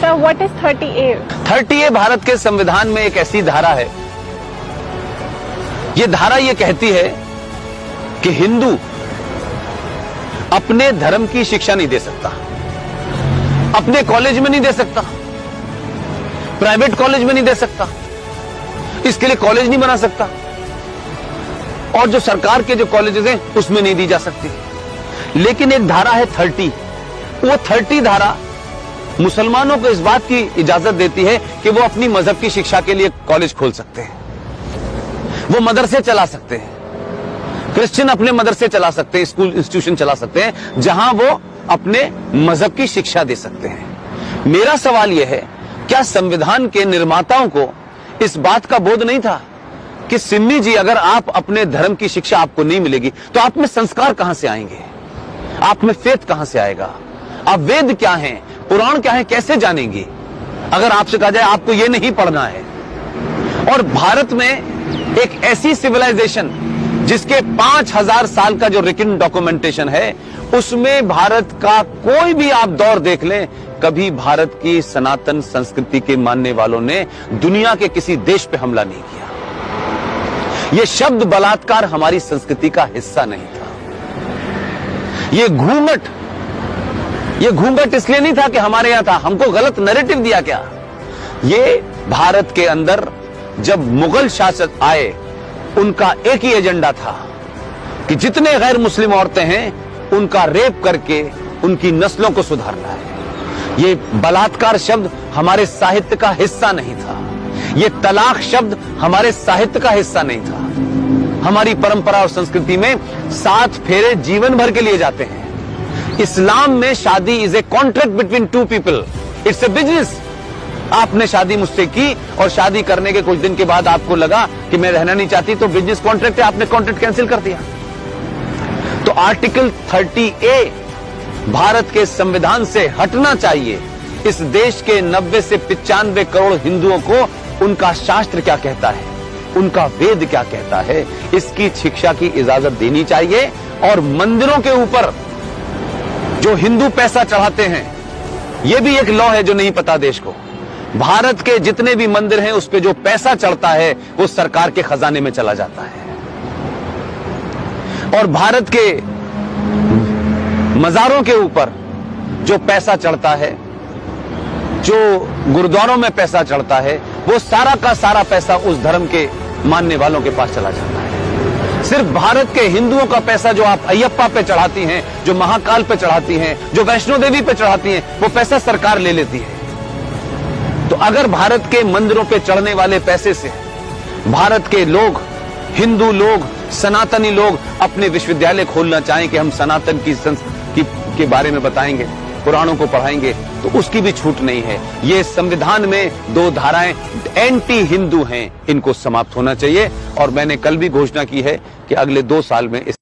Sir, what is 30A? 30A Bharat के संविधान में एक ऐसी धारा है, ये धारा ये कहती है कि हिंदू अपने धर्म की शिक्षा नहीं दे सकता, अपने कॉलेज में नहीं दे सकता, प्राइवेट कॉलेज में नहीं दे सकता, इसके लिए कॉलेज नहीं बना सकता, और जो सरकार के जो कॉलेजेस हैं उसमें नहीं दी जा सकती। लेकिन एक धारा है 30, वो 30 धारा मुसलमानों को इस बात की इजाजत देती है कि वो अपनी मजहब की शिक्षा के लिए कॉलेज खोल सकते हैं, वो मदरसे चला सकते हैं, क्रिश्चियन अपने मदरसे चला सकते हैं, स्कूल इंस्टीट्यूशन चला सकते हैं जहां वो अपने मजहब की शिक्षा दे सकते हैं। मेरा सवाल यह है, क्या संविधान के निर्माताओं को इस बात का बोध नहीं था कि सिम्मी जी, अगर आप अपने धर्म की शिक्षा आपको नहीं मिलेगी तो आप में संस्कार कहां से आएंगे, आप में फेथ कहां से आएगा, आप वेद क्या हैं, पुराण क्या है, कैसे जानेंगे अगर आपसे कहा जाए आपको यह नहीं पढ़ना है। और भारत में एक ऐसी सिविलाइजेशन जिसके 5000 साल का जो रिटन डॉक्यूमेंटेशन है, उसमें भारत का कोई भी आप दौर देख लें, कभी भारत की सनातन संस्कृति के मानने वालों ने दुनिया के किसी देश पे हमला नहीं किया। यह शब्द बलात्कार हमारी संस्कृति का हिस्सा नहीं था। ये घूंघट इसलिए नहीं था कि हमारे यहां था, हमको गलत नैरेटिव दिया क्या। ये भारत के अंदर जब मुगल शासक आए, उनका एक ही एजेंडा था कि जितने गैर मुस्लिम औरतें हैं उनका रेप करके उनकी नस्लों को सुधारना है। ये बलात्कार शब्द हमारे साहित्य का हिस्सा नहीं था, ये तलाक शब्द हमारे साहित्य का हिस्सा नहीं था। हमारी परंपरा और संस्कृति में 7 फेरे जीवन भर के लिए जाते हैं। इस्लाम में शादी is a contract between 2 people, it's a business. आपने शादी मुझसे की और शादी करने के कुछ दिन के बाद आपको लगा कि मैं रहना नहीं चाहती, तो बिजनेस कॉन्ट्रैक्ट है, आपने कॉन्ट्रैक्ट कैंसिल कर दिया। तो आर्टिकल 30A भारत के संविधान से हटना चाहिए। इस देश के 90 से 95 करोड़ हिंदुओं को उनका शास्त्र क्या कहता है, उनका वेद क्या कहता है, इसकी शिक्षा की इजाजत देनी चाहिए। और मंदिरों के ऊपर जो हिंदू पैसा चढ़ाते हैं, यह भी एक लॉ है जो नहीं पता देश को। भारत के जितने भी मंदिर हैं उस पे जो पैसा चढ़ता है वो सरकार के खजाने में चला जाता है। और भारत के मजारों के ऊपर जो पैसा चढ़ता है, जो गुरुद्वारों में पैसा चढ़ता है, वो सारा का सारा पैसा उस धर्म के मानने वालों के पास चला जाता है। सिर्फ भारत के हिंदुओं का पैसा जो आप अयप्पा पे चढ़ाती हैं, जो महाकाल पे चढ़ाती हैं, जो वैष्णो देवी पे चढ़ाती हैं, वो पैसा सरकार ले लेती है। तो अगर भारत के मंदिरों पे चढ़ने वाले पैसे से भारत के लोग, हिंदू लोग, सनातनी लोग अपने विश्वविद्यालय खोलना चाहें कि हम सनातन के बारे में बताएंगे, पुराणों को पढ़ाएंगे, तो उसकी भी छूट नहीं है। ये संविधान में 2 धाराएं एंटी हिंदू हैं, इनको समाप्त होना चाहिए। और मैंने कल भी घोषणा की है कि अगले 2 साल में इस